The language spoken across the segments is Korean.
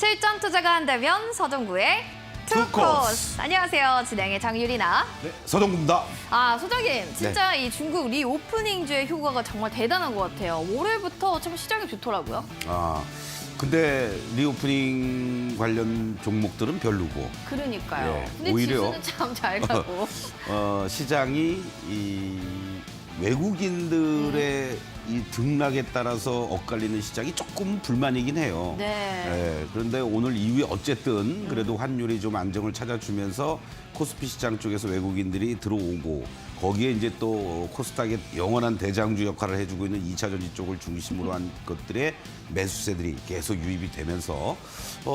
실전 투자가 한다면 서동구의 투코스. 안녕하세요. 진행의 장유리나. 네, 서동구입니다. 소장님, 진짜 이 중국 리오프닝주의 효과가 정말 대단한 것 같아요. 월요일부터 참 시장이 좋더라고요. 근데 리오프닝 관련 종목들은 별로고. 그러니까요. 예, 근데 오히려 지수는 참 잘 가고. 시장이 이 외국인들의 이 등락에 따라서 엇갈리는 시장이 조금 불만이긴 해요. 네. 예, 그런데 오늘 이후에 어쨌든 그래도 환율이 좀 안정을 찾아주면서 코스피 시장 쪽에서 외국인들이 들어오고 거기에 이제 또 코스닥의 영원한 대장주 역할을 해주고 있는 2차 전지 쪽을 중심으로 한 것들의 매수세들이 계속 유입이 되면서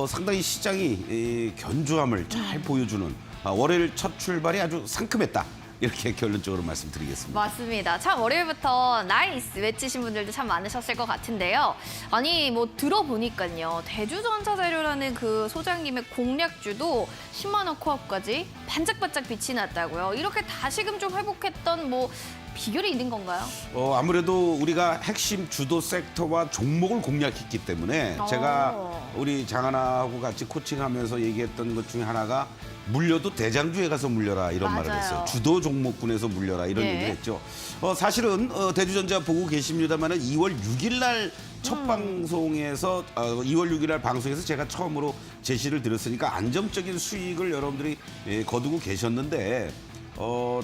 상당히 시장이 견조함을 잘 보여주는 월요일 첫 출발이 아주 상큼했다. 이렇게 결론적으로 말씀드리겠습니다. 맞습니다. 참 월요일부터 나이스 외치신 분들도 참 많으셨을 것 같은데요. 아니 뭐 들어보니까요. 대주전자재료라는 그 소장님의 공략주도 10만 원 코앞까지 반짝반짝 빛이 났다고요. 이렇게 다시금 좀 회복했던 뭐 비결이 있는 건가요? 아무래도 우리가 핵심 주도 섹터와 종목을 공략했기 때문에 제가 우리 장하나하고 같이 코칭하면서 얘기했던 것 중에 하나가 물려도 대장주에 가서 물려라 이런 말을 했어요. 주도 종목군에서 물려라 이런 네. 얘기를 했죠. 사실은 대주전자 보고 계십니다만 2월 6일 날 첫 방송에서 2월 6일 날 방송에서 제가 처음으로 제시를 드렸으니까 안정적인 수익을 여러분들이 거두고 계셨는데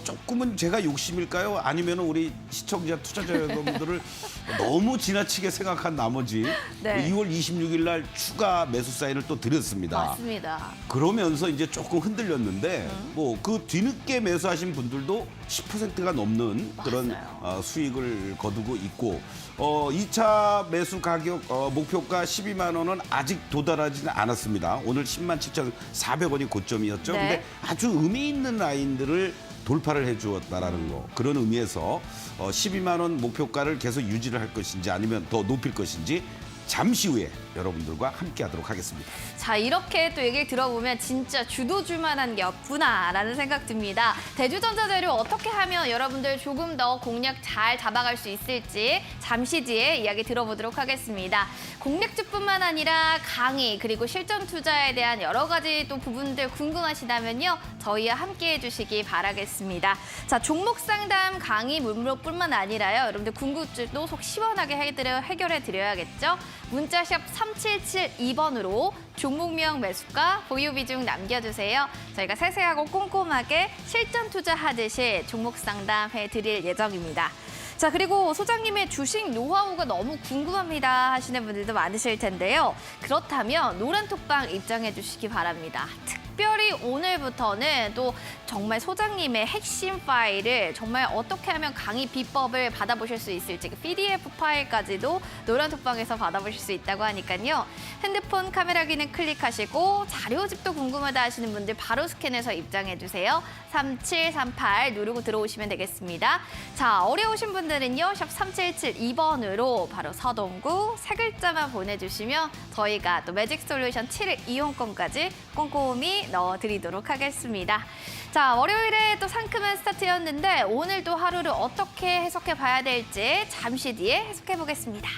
조금은 제가 욕심일까요? 아니면 우리 시청자, 투자자 여러분들을 너무 지나치게 생각한 나머지 네. 2월 26일 날 추가 매수 사인을 또 드렸습니다. 맞습니다. 그러면서 이제 조금 흔들렸는데 뭐 그 뒤늦게 매수하신 분들도 10%가 넘는 그런 수익을 거두고 있고 2차 매수 가격 목표가 12만 원은 아직 도달하지는 않았습니다. 오늘 10만 7,400원이 고점이었죠. 네. 근데 아주 의미 있는 라인들을 돌파를 해주었다라는 거. 그런 의미에서 12만 원 목표가를 계속 유지를 할 것인지 아니면 더 높일 것인지 잠시 후에 여러분들과 함께하도록 하겠습니다. 자, 이렇게 또 얘기를 들어보면 진짜 주도주만한 게 없구나라는 생각 듭니다. 대주전자재료 어떻게 하면 여러분들 조금 더 공략 잘 잡아갈 수 있을지 잠시 뒤에 이야기 들어보도록 하겠습니다. 공략주뿐만 아니라 강의 그리고 실전 투자에 대한 여러 가지 또 부분들 궁금하시다면요. 저희와 함께해 주시기 바라겠습니다. 자, 종목 상담 강의 문로뿐만 아니라요. 여러분들 궁금증도 속 시원하게 해결해 드려야겠죠. 문자샵 3772번으로 종목명 매수가 보유 비중 남겨주세요. 저희가 세세하고 꼼꼼하게 실전 투자하듯이 종목 상담해 드릴 예정입니다. 자, 그리고 소장님의 주식 노하우가 너무 궁금합니다 하시는 분들도 많으실 텐데요. 그렇다면 노란톡방 입장해 주시기 바랍니다. 특별히 오늘부터는 또 정말 소장님의 핵심 파일을 정말 어떻게 하면 강의 비법을 받아보실 수 있을지 그 PDF 파일까지도 노란톡방에서 받아보실 수 있다고 하니까요. 핸드폰 카메라 기능 클릭하시고 자료집도 궁금하다 하시는 분들 바로 스캔해서 입장해 주세요. 3738 누르고 들어오시면 되겠습니다. 자, 어려우신 분들은요. 샵 3772번으로 바로 서동구 세 글자만 보내주시면 저희가 또 매직 솔루션 7일 이용권까지 꼼꼼히 넣어드리도록 하겠습니다. 자, 월요일에 또 상큼한 스타트였는데 오늘 또 하루를 어떻게 해석해 봐야 될지 잠시 뒤에 해석해 보겠습니다.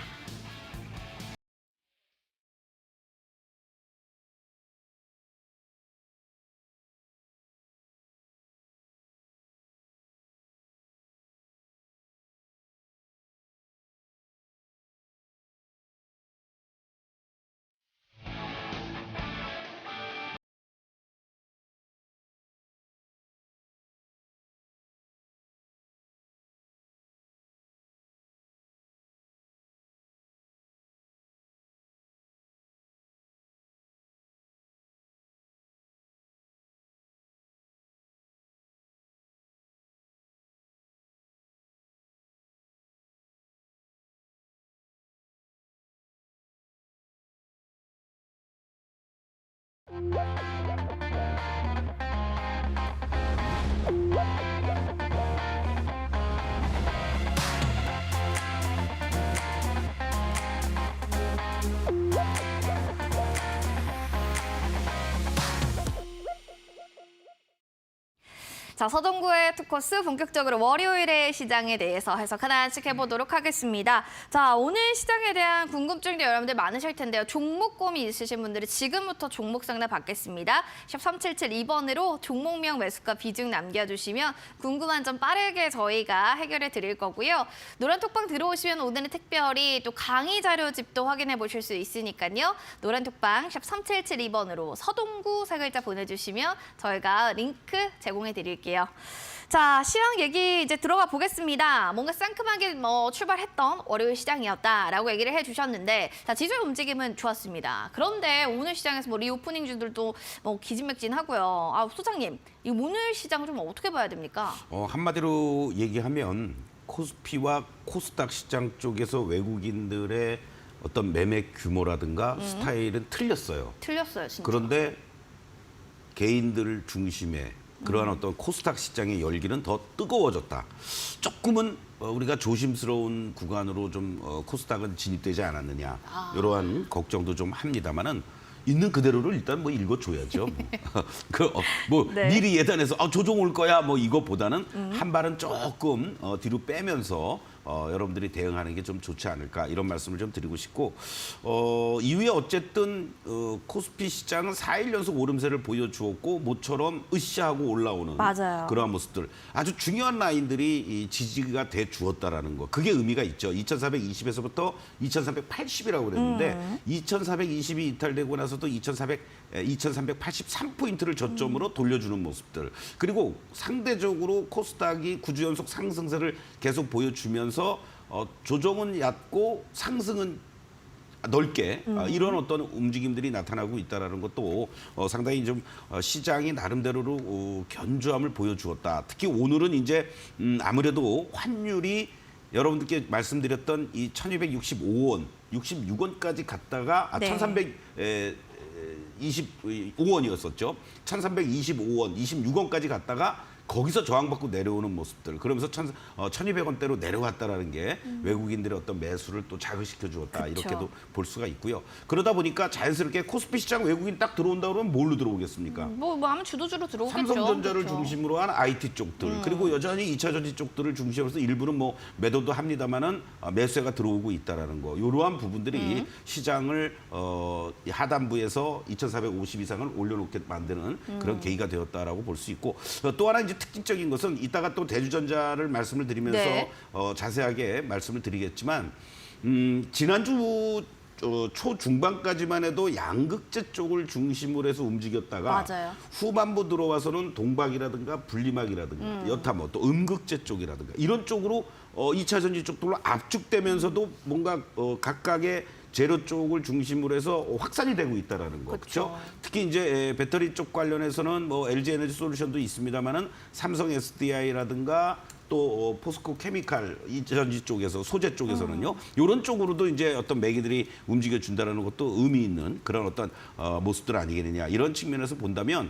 자, 서동구의 투코스 본격적으로 월요일의 시장에 대해서 해석 하나씩 해보도록 하겠습니다. 자, 오늘 시장에 대한 궁금증도 여러분들 많으실 텐데요. 종목 고민 있으신 분들은 지금부터 종목 상담 받겠습니다. 샵 3772번으로 종목명 매수가 비중 남겨주시면 궁금한 점 빠르게 저희가 해결해 드릴 거고요. 노란톡방 들어오시면 오늘은 특별히 또 강의 자료집도 확인해 보실 수 있으니까요. 노란톡방 샵 3772번으로 서동구 세 글자 보내주시면 저희가 링크 제공해 드릴게요. 자, 시황 얘기 이제 들어가 보겠습니다. 뭔가 상큼하게 출발했던 월요일 시장이었다라고 얘기를 해주셨는데, 자, 지수의 움직임은 좋았습니다. 그런데 오늘 시장에서 리오프닝주들도 기진맥진하고요. 아, 소장님, 이 오늘 시장 좀 어떻게 봐야 됩니까? 한마디로 얘기하면 코스피와 코스닥 시장 쪽에서 외국인들의 어떤 매매 규모라든가 스타일은 틀렸어요. 틀렸어요, 진짜. 그런데 개인들 중심의 그러한 어떤 코스닥 시장의 열기는 더 뜨거워졌다. 조금은 우리가 조심스러운 구간으로 좀 코스닥은 진입되지 않았느냐. 이러한 걱정도 좀 합니다만은 있는 그대로를 일단 읽어줘야죠. 네. 미리 예단해서 조정 올 거야 이거보다는 한 발은 조금 뒤로 빼면서 여러분들이 대응하는 게 좀 좋지 않을까 이런 말씀을 좀 드리고 싶고 이후에 어쨌든 코스피 시장은 4일 연속 오름세를 보여주었고 모처럼 으쌰하고 올라오는 맞아요. 그러한 모습들 아주 중요한 라인들이 이 지지가 돼 주었다라는 거 그게 의미가 있죠. 2420에서부터 2380이라고 그랬는데 2420이 이탈되고 나서도 2383포인트를 저점으로 돌려주는 모습들 그리고 상대적으로 코스닥이 9주 연속 상승세를 계속 보여주면서 조정은 얕고 상승은 넓게 이런 어떤 움직임들이 나타나고 있다는 것도 상당히 좀 시장이 나름대로로 견조함을 보여주었다. 특히 오늘은 이제 아무래도 환율이 여러분들께 말씀드렸던 이 1265원, 66원까지 갔다가 네. 1325원이었었죠. 1325원, 26원까지 갔다가 거기서 저항받고 내려오는 모습들. 그러면서 1200원대로 내려왔다라는 게 외국인들의 어떤 매수를 또 자극시켜 주었다. 그쵸. 이렇게도 볼 수가 있고요. 그러다 보니까 자연스럽게 코스피 시장 외국인 딱 들어온다 그러면 뭘로 들어오겠습니까? 하면 주도주로 들어오겠죠. 삼성전자를 그렇죠. 중심으로 한 IT 쪽들 그리고 여전히 2차 전지 쪽들을 중심으로 해서 일부는 매도도 합니다만은 매수세가 들어오고 있다라는 거 이러한 부분들이 시장을 하단부에서 2,450 이상을 올려놓게 만드는 그런 계기가 되었다라고 볼 수 있고 또 하나 이제 특징적인 것은 이따가 또 대주전자를 말씀을 드리면서 네. 자세하게 말씀을 드리겠지만 지난주 초중반까지만 해도 양극재 쪽을 중심으로 해서 움직였다가 맞아요. 후반부 들어와서는 동박이라든가 분리막이라든가 여타 또 음극재 쪽이라든가 이런 쪽으로 2차 전지 쪽들로 압축되면서도 뭔가 각각의 재료 쪽을 중심으로 해서 확산이 되고 있다라는 거. 그렇죠? 특히 이제 배터리 쪽 관련해서는 LG 에너지 솔루션도 있습니다만은 삼성 SDI라든가 또 포스코 케미칼 이전지 쪽에서 소재 쪽에서는요. 이런 쪽으로도 이제 어떤 매기들이 움직여 준다라는 것도 의미 있는 그런 어떤 모습들 아니겠느냐. 이런 측면에서 본다면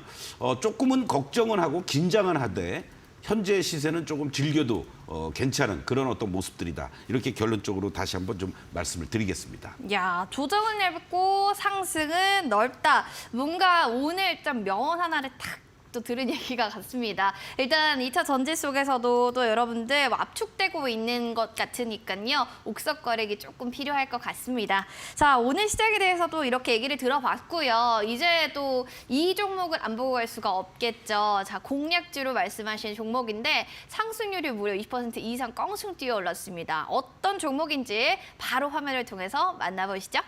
조금은 걱정은 하고 긴장은 하되 현재 시세는 조금 즐겨도 괜찮은 그런 어떤 모습들이다. 이렇게 결론적으로 다시 한번 좀 말씀을 드리겠습니다. 야, 조정은 얇고 상승은 넓다. 뭔가 오늘 좀 명언 하나를 탁 또 들은 얘기가 같습니다. 일단 2차 전지 속에서도 또 여러분들 압축되고 있는 것 같으니까요. 옥석거리기 조금 필요할 것 같습니다. 자, 오늘 시장에 대해서도 이렇게 얘기를 들어봤고요. 이제 또 이 종목을 안 보고 갈 수가 없겠죠. 자, 공략주로 말씀하신 종목인데 상승률이 무려 20% 이상 껑충 뛰어 올랐습니다. 어떤 종목인지 바로 화면을 통해서 만나보시죠.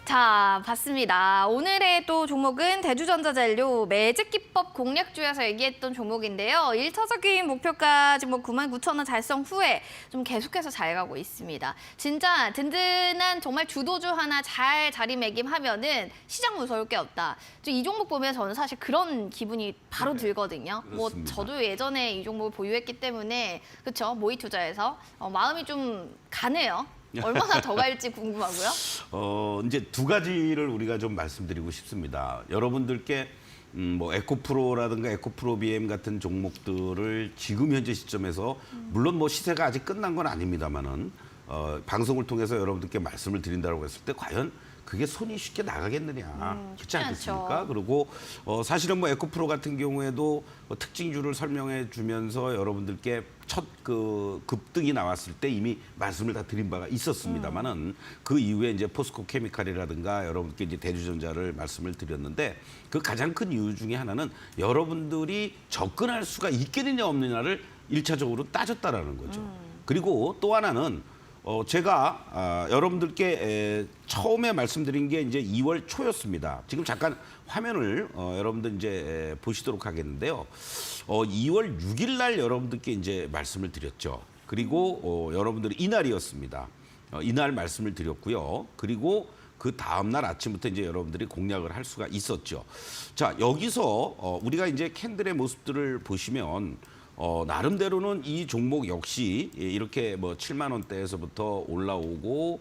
자, 봤습니다. 오늘의 또 종목은 대주전자재료 매직기법 공략주에서 얘기했던 종목인데요. 1차적인 목표까지 99,000원 달성 후에 좀 계속해서 잘 가고 있습니다. 진짜 든든한 정말 주도주 하나 잘 자리매김하면은 시장 무서울 게 없다. 이 종목 보면 저는 사실 그런 기분이 바로 들거든요. 그렇습니다. 저도 예전에 이 종목을 보유했기 때문에 그렇죠. 모의 투자에서 마음이 좀 가네요. 얼마나 더 갈지 궁금하고요. 이제 두 가지를 우리가 좀 말씀드리고 싶습니다. 여러분들께 뭐 에코프로라든가 에코프로 BM 같은 종목들을 지금 현재 시점에서 물론 뭐 시세가 아직 끝난 건 아닙니다만은 방송을 통해서 여러분들께 말씀을 드린다고 했을 때 과연 그게 손이 쉽게 나가겠느냐 그렇지 않겠습니까? 않죠. 그리고 사실은 뭐 에코프로 같은 경우에도 특징주를 설명해 주면서 여러분들께 첫 그 급등이 나왔을 때 이미 말씀을 다 드린 바가 있었습니다만은 그 이후에 이제 포스코 케미칼이라든가 여러분께 이제 대주전자를 말씀을 드렸는데 그 가장 큰 이유 중에 하나는 여러분들이 접근할 수가 있겠느냐 없느냐를 일차적으로 따졌다라는 거죠. 그리고 또 하나는 제가 여러분들께 처음에 말씀드린 게 이제 2월 초였습니다. 지금 잠깐 화면을 여러분들 이제 보시도록 하겠는데요. 2월 6일 날 여러분들께 이제 말씀을 드렸죠. 그리고 여러분들이 이날이었습니다. 이날 말씀을 드렸고요. 그리고 그 다음 날 아침부터 이제 여러분들이 공략을 할 수가 있었죠. 자, 여기서 우리가 이제 캔들의 모습들을 보시면 나름대로는 이 종목 역시 이렇게 뭐 7만 원대에서부터 올라오고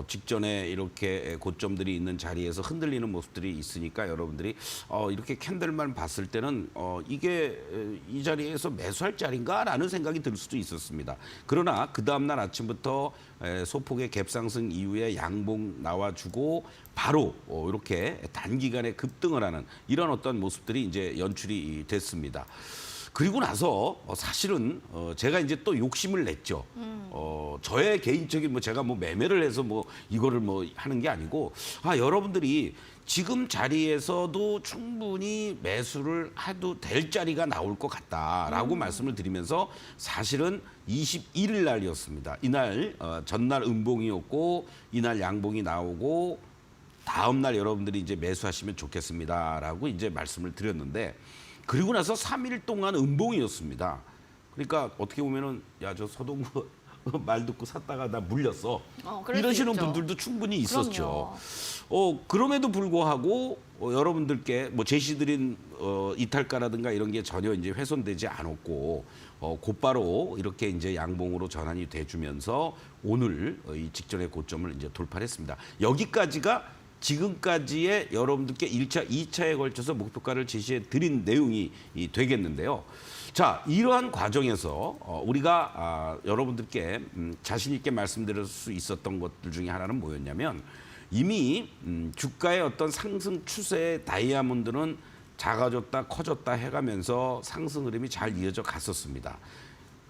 직전에 이렇게 고점들이 있는 자리에서 흔들리는 모습들이 있으니까 여러분들이 이렇게 캔들만 봤을 때는 이게 이 자리에서 매수할 자리인가라는 생각이 들 수도 있었습니다. 그러나 그 다음 날 아침부터 소폭의 갭상승 이후에 양봉 나와주고 바로 이렇게 단기간에 급등을 하는 이런 어떤 모습들이 이제 연출이 됐습니다. 그리고 나서 사실은 제가 이제 또 욕심을 냈죠. 저의 개인적인 뭐 제가 뭐 매매를 해서 뭐 이거를 뭐 하는 게 아니고 여러분들이 지금 자리에서도 충분히 매수를 해도 될 자리가 나올 것 같다라고 말씀을 드리면서 사실은 21일 날이었습니다. 이날 전날 음봉이었고 이날 양봉이 나오고 다음 날 여러분들이 이제 매수하시면 좋겠습니다라고 이제 말씀을 드렸는데 그리고 나서 3일 동안 음봉이었습니다. 그러니까 어떻게 보면은 야, 저 서동구 말 듣고 샀다가 나 물렸어. 그럴 수 이러시는 있죠. 분들도 충분히 있었죠. 그럼요. 그럼에도 불구하고 여러분들께 뭐 제시드린 이탈가라든가 이런 게 전혀 이제 훼손되지 않았고 곧바로 이렇게 이제 양봉으로 전환이 돼주면서 오늘 이 직전의 고점을 이제 돌파를 했습니다. 여기까지가 지금까지의 여러분들께 1차, 2차에 걸쳐서 목표가를 제시해 드린 내용이 되겠는데요. 자, 이러한 과정에서 우리가 여러분들께 자신 있게 말씀드릴 수 있었던 것들 중에 하나는 뭐였냐면 이미 주가의 어떤 상승 추세의 다이아몬드는 작아졌다 커졌다 해가면서 상승 흐름이 잘 이어져 갔었습니다.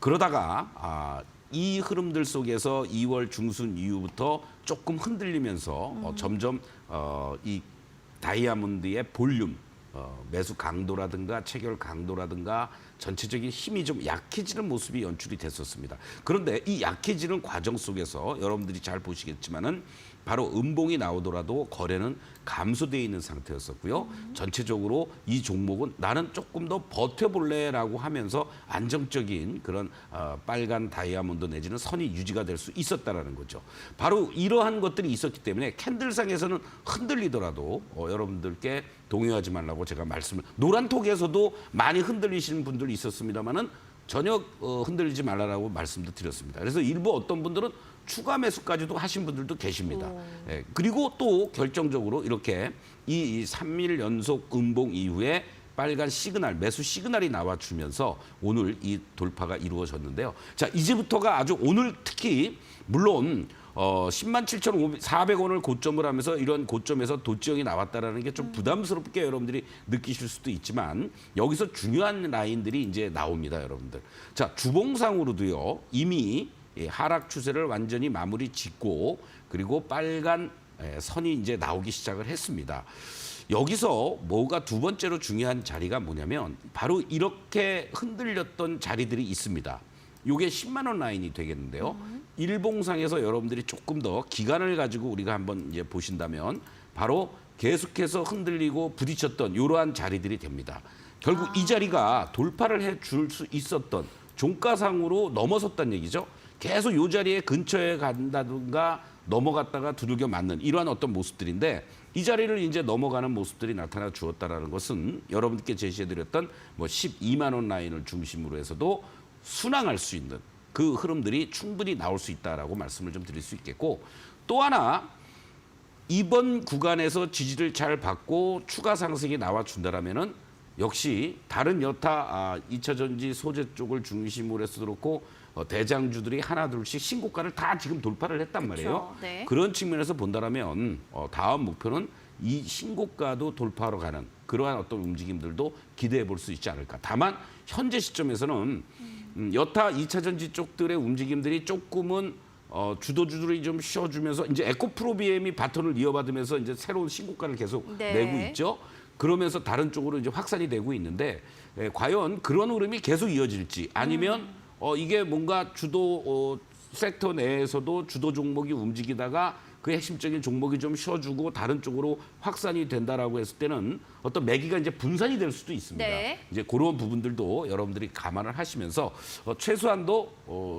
그러다가 이 흐름들 속에서 2월 중순 이후부터 조금 흔들리면서 점점 이 다이아몬드의 볼륨, 매수 강도라든가 체결 강도라든가 전체적인 힘이 좀 약해지는 모습이 연출이 됐었습니다. 그런데 이 약해지는 과정 속에서 여러분들이 잘 보시겠지만은 바로 음봉이 나오더라도 거래는 감소되어 있는 상태였었고요. 전체적으로 이 종목은 나는 조금 더 버텨볼래라고 하면서 안정적인 그런 빨간 다이아몬드 내지는 선이 유지가 될 수 있었다라는 거죠. 바로 이러한 것들이 있었기 때문에 캔들상에서는 흔들리더라도 여러분들께 동요하지 말라고 제가 말씀을 노란톡에서도 많이 흔들리시는 분들이 있었습니다만은 전혀 흔들리지 말라라고 말씀도 드렸습니다. 그래서 일부 어떤 분들은 추가 매수까지도 하신 분들도 계십니다. 예, 그리고 또 결정적으로 이렇게 이 3일 연속 음봉 이후에 빨간 시그널, 매수 시그널이 나와주면서 오늘 이 돌파가 이루어졌는데요. 자, 이제부터가 아주 오늘 특히 물론 10만 7,400원을 고점을 하면서 이런 고점에서 도지형이 나왔다라는 게 좀 부담스럽게 여러분들이 느끼실 수도 있지만 여기서 중요한 라인들이 이제 나옵니다, 여러분들. 자, 주봉상으로도요. 이미 하락 추세를 완전히 마무리 짓고 그리고 빨간 선이 이제 나오기 시작을 했습니다. 여기서 뭐가 두 번째로 중요한 자리가 뭐냐면 바로 이렇게 흔들렸던 자리들이 있습니다. 요게 10만 원 라인이 되겠는데요. 일봉상에서 여러분들이 조금 더 기간을 가지고 우리가 한번 이제 보신다면 바로 계속해서 흔들리고 부딪혔던 이러한 자리들이 됩니다. 결국 이 자리가 돌파를 해줄 수 있었던 종가상으로 넘어섰다는 얘기죠. 계속 이 자리에 근처에 간다든가 넘어갔다가 두들겨 맞는 이러한 어떤 모습들인데 이 자리를 이제 넘어가는 모습들이 나타나 주었다라는 것은 여러분께 제시해드렸던 뭐 12만 원 라인을 중심으로 해서도 순항할 수 있는 그 흐름들이 충분히 나올 수 있다라고 말씀을 좀 드릴 수 있겠고 또 하나 이번 구간에서 지지를 잘 받고 추가 상승이 나와준다라면은 역시 다른 여타 2차 전지 소재 쪽을 중심으로 해서 그렇고 대장주들이 하나둘씩 신고가를 다 지금 돌파를 했단 말이에요. 네. 그런 측면에서 본다라면 다음 목표는 이 신고가도 돌파하러 가는 그러한 어떤 움직임들도 기대해 볼 수 있지 않을까. 다만 현재 시점에서는 여타 2차 전지 쪽들의 움직임들이 조금은 주도주들이 좀 쉬어주면서 이제 에코프로비엠이 바톤을 이어받으면서 이제 새로운 신고가를 계속 네. 내고 있죠. 그러면서 다른 쪽으로 이제 확산이 되고 있는데 과연 그런 흐름이 계속 이어질지 아니면 이게 뭔가 주도 섹터 내에서도 주도 종목이 움직이다가 그 핵심적인 종목이 좀 쉬어주고 다른 쪽으로 확산이 된다라고 했을 때는 어떤 매기가 이제 분산이 될 수도 있습니다. 네. 이제 그런 부분들도 여러분들이 감안을 하시면서 최소한도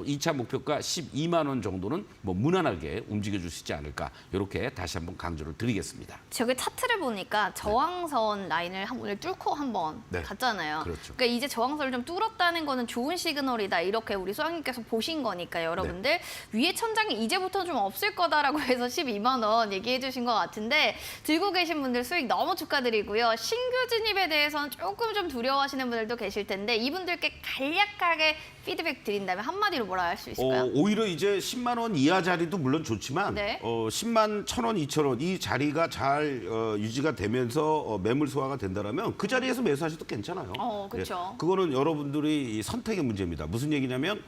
2차 목표가 12만 원 정도는 뭐 무난하게 움직여 주시지 않을까 이렇게 다시 한번 강조를 드리겠습니다. 저기 차트를 보니까 저항선 라인을 오늘 뚫고 한번 네. 갔잖아요. 그렇죠. 그러니까 이제 저항선을 좀 뚫었다는 거는 좋은 시그널이다. 이렇게 우리 수학님께서 보신 거니까요, 여러분들. 위에 천장이 이제부터 좀 없을 거다라고 해서 12만 원 얘기해 주신 것 같은데 들고 계신 분들 수익 너무 축하드리고요. 신규 진입에 대해서는 조금 좀 두려워하시는 분들도 계실 텐데 이분들께 간략하게 피드백 드린다면 한마디로 뭐라 할 수 있을까요? 오히려 이제 10만 원 이하 자리도 물론 좋지만 네. 10만 1,000원, 2,000원 이 자리가 잘 유지가 되면서 매물 소화가 된다라면 그 자리에서 매수하셔도 괜찮아요. 그렇죠. 예, 그거는 여러분들이 이 선택의 문제입니다. 무슨 얘기냐면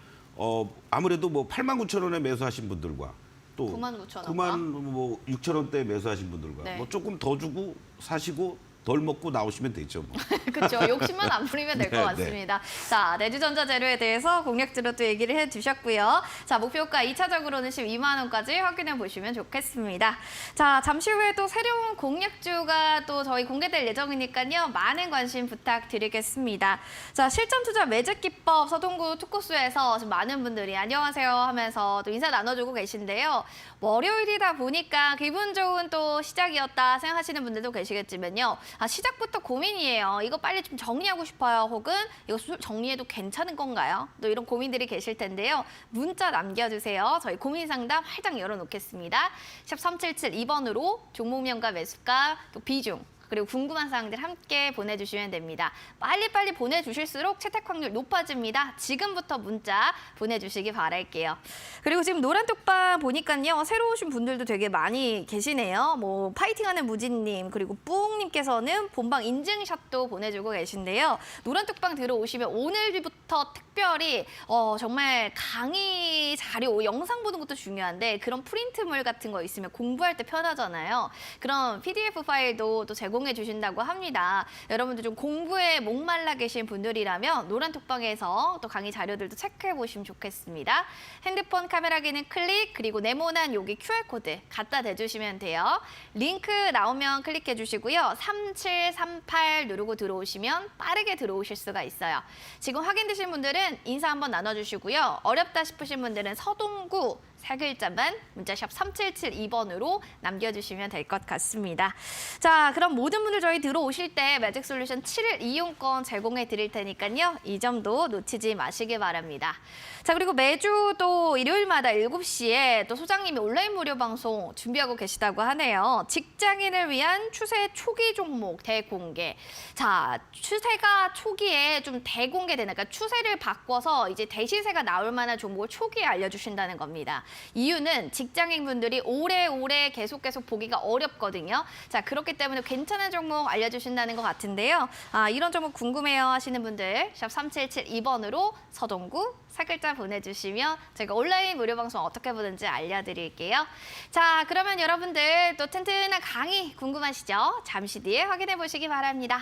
아무래도 뭐 89,000원에 매수하신 분들과 또 99,000원 96,000원대 매수하신 분들과 네. 뭐 조금 더 주고 사시고 덜 먹고 나오시면 되죠. 뭐. 그렇죠. 욕심만 안 부리면 될 것 네, 같습니다. 자, 내주전자 재료에 대해서 공략지로 또 얘기를 해주셨고요. 자, 목표가 2차적으로는 12만 원까지 확인해 보시면 좋겠습니다. 자, 잠시 후에 또 새로운 공략주가 또 저희 공개될 예정이니까요. 많은 관심 부탁드리겠습니다. 자, 실전투자 매직기법 서동구 투코스에서 지금 많은 분들이 안녕하세요 하면서 또 인사 나눠주고 계신데요. 월요일이다 보니까 기분 좋은 또 시작이었다 생각하시는 분들도 계시겠지만요. 시작부터 고민이에요. 이거 빨리 좀 정리하고 싶어요. 혹은 이거 정리해도 괜찮은 건가요? 또 이런 고민들이 계실 텐데요. 문자 남겨주세요. 저희 고민 상담 활짝 열어놓겠습니다. 샵 3772번으로 종목명과 매수가, 또 비중, 그리고 궁금한 사항들 함께 보내주시면 됩니다. 빨리빨리 보내주실수록 채택 확률 높아집니다. 지금부터 문자 보내주시기 바랄게요. 그리고 지금 노란톡방 보니까요. 새로 오신 분들도 되게 많이 계시네요. 뭐 파이팅하는 무진님 그리고 뿌웅님께서는 본방 인증샷도 보내주고 계신데요. 노란톡방 들어오시면 오늘부터 특별히 정말 강의 자료, 영상 보는 것도 중요한데 그런 프린트물 같은 거 있으면 공부할 때 편하잖아요. 그런 PDF 파일도 또 제공해 주신다고 합니다. 여러분들 좀 공부에 목말라 계신 분들이라면 노란톡방에서 또 강의 자료들도 체크해 보시면 좋겠습니다. 핸드폰 카메라 기능 클릭, 그리고 네모난 여기 QR코드 갖다 대주시면 돼요. 링크 나오면 클릭해 주시고요. 3738 누르고 들어오시면 빠르게 들어오실 수가 있어요. 지금 확인되신 분들은 인사 한번 나눠주시고요. 어렵다 싶으신 분들은 서동구 4글자만 문자샵 3772번으로 남겨주시면 될 것 같습니다. 자, 그럼 모든 분들 저희 들어오실 때 매직솔루션 7일 이용권 제공해 드릴 테니까요. 이 점도 놓치지 마시기 바랍니다. 자, 그리고 매주 또 일요일마다 7시에 또 소장님이 온라인 무료 방송 준비하고 계시다고 하네요. 직장인을 위한 추세 초기 종목 대공개. 자, 추세가 초기에 좀 대공개되는, 그러니까 추세를 바꿔서 이제 대시세가 나올 만한 종목을 초기에 알려주신다는 겁니다. 이유는 직장인분들이 오래오래 계속 보기가 어렵거든요. 자, 그렇기 때문에 괜찮은 종목 알려주신다는 것 같은데요. 이런 종목 궁금해요 하시는 분들 샵 3772번으로 서동구 4글자 보내주시면 제가 온라인 무료 방송 어떻게 보는지 알려드릴게요. 자, 그러면 여러분들 또 튼튼한 강의 궁금하시죠? 잠시 뒤에 확인해 보시기 바랍니다.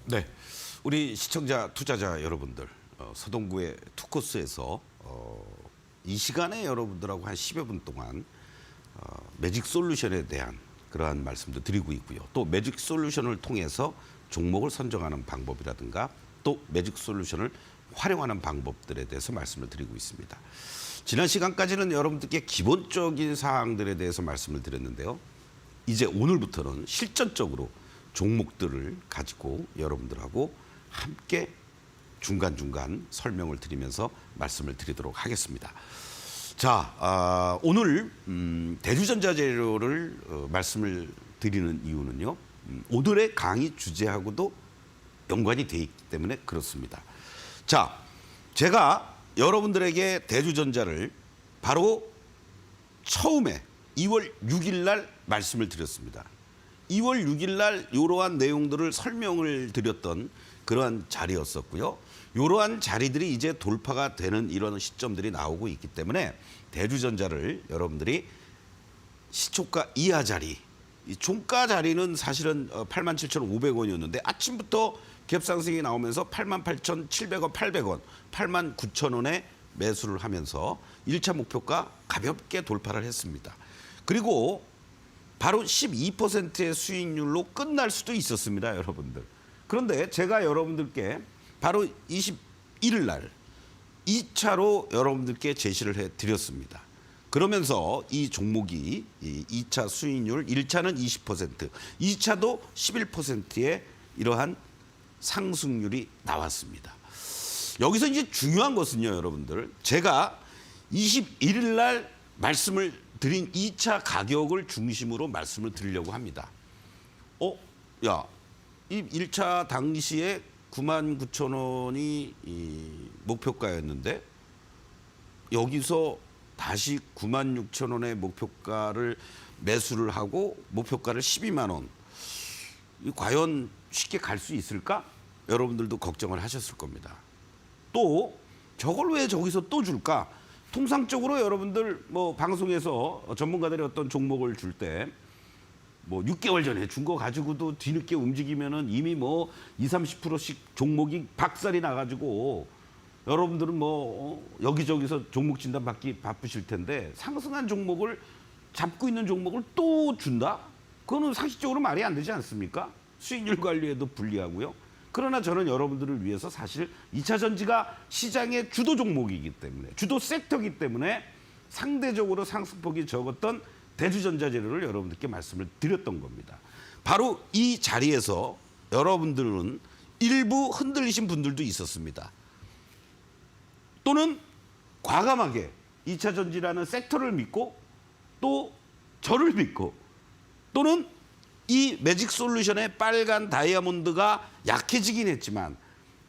네, 우리 시청자, 투자자 여러분들, 서동구의 투코스에서 이 시간에 여러분들하고 한 10여 분 동안 매직 솔루션에 대한 그러한 말씀도 드리고 있고요. 또 매직 솔루션을 통해서 종목을 선정하는 방법이라든가 또 매직 솔루션을 활용하는 방법들에 대해서 말씀을 드리고 있습니다. 지난 시간까지는 여러분들께 기본적인 사항들에 대해서 말씀을 드렸는데요. 이제 오늘부터는 실전적으로 종목들을 가지고 여러분들하고 함께 중간중간 설명을 드리면서 말씀을 드리도록 하겠습니다. 자, 오늘 대주전자재료를 말씀을 드리는 이유는요. 오늘의 강의 주제하고도 연관이 돼 있기 때문에 그렇습니다. 자, 제가 여러분들에게 대주전자를 바로 처음에 2월 6일 날 말씀을 드렸습니다. 2월 6일 날 이러한 내용들을 설명을 드렸던 그러한 자리였었고요. 이러한 자리들이 이제 돌파가 되는 이런 시점들이 나오고 있기 때문에 대주전자를 여러분들이 시초가 이하 자리, 이 종가 자리는 사실은 87,500원이었는데 아침부터 갭상승이 나오면서 88,700원, 800원, 89,000원에 매수를 하면서 1차 목표가 가볍게 돌파를 했습니다. 그리고 바로 12%의 수익률로 끝날 수도 있었습니다, 여러분들. 그런데 제가 여러분들께 바로 21일 날 2차로 여러분들께 제시를 해드렸습니다. 그러면서 이 종목이 2차 수익률, 1차는 20%, 2차도 11%의 이러한 상승률이 나왔습니다. 여기서 이제 중요한 것은요, 여러분들. 제가 21일 날 말씀을 드린 2차 가격을 중심으로 말씀을 드리려고 합니다. 야, 이 1차 당시에 99,000원이 목표가였는데 여기서 다시 96,000원의 목표가를 매수를 하고 목표가를 12만 원. 과연 쉽게 갈 수 있을까? 여러분들도 걱정을 하셨을 겁니다. 또 저걸 왜 저기서 또 줄까? 통상적으로 여러분들 뭐 방송에서 전문가들이 어떤 종목을 줄 때 뭐 6개월 전에 준 거 가지고도 뒤늦게 움직이면은 이미 뭐 20, 30%씩 종목이 박살이 나가지고 여러분들은 뭐 여기저기서 종목 진단 받기 바쁘실 텐데 상승한 종목을 잡고 있는 종목을 또 준다? 그거는 상식적으로 말이 안 되지 않습니까? 수익률 관리에도 불리하고요. 그러나 저는 여러분들을 위해서 사실 2차 전지가 시장의 주도 종목이기 때문에 주도 섹터이기 때문에 상대적으로 상승폭이 적었던 대주전자재료를 여러분들께 말씀을 드렸던 겁니다. 바로 이 자리에서 여러분들은 일부 흔들리신 분들도 있었습니다. 또는 과감하게 2차 전지라는 섹터를 믿고 또 저를 믿고 또는 이 매직 솔루션의 빨간 다이아몬드가 약해지긴 했지만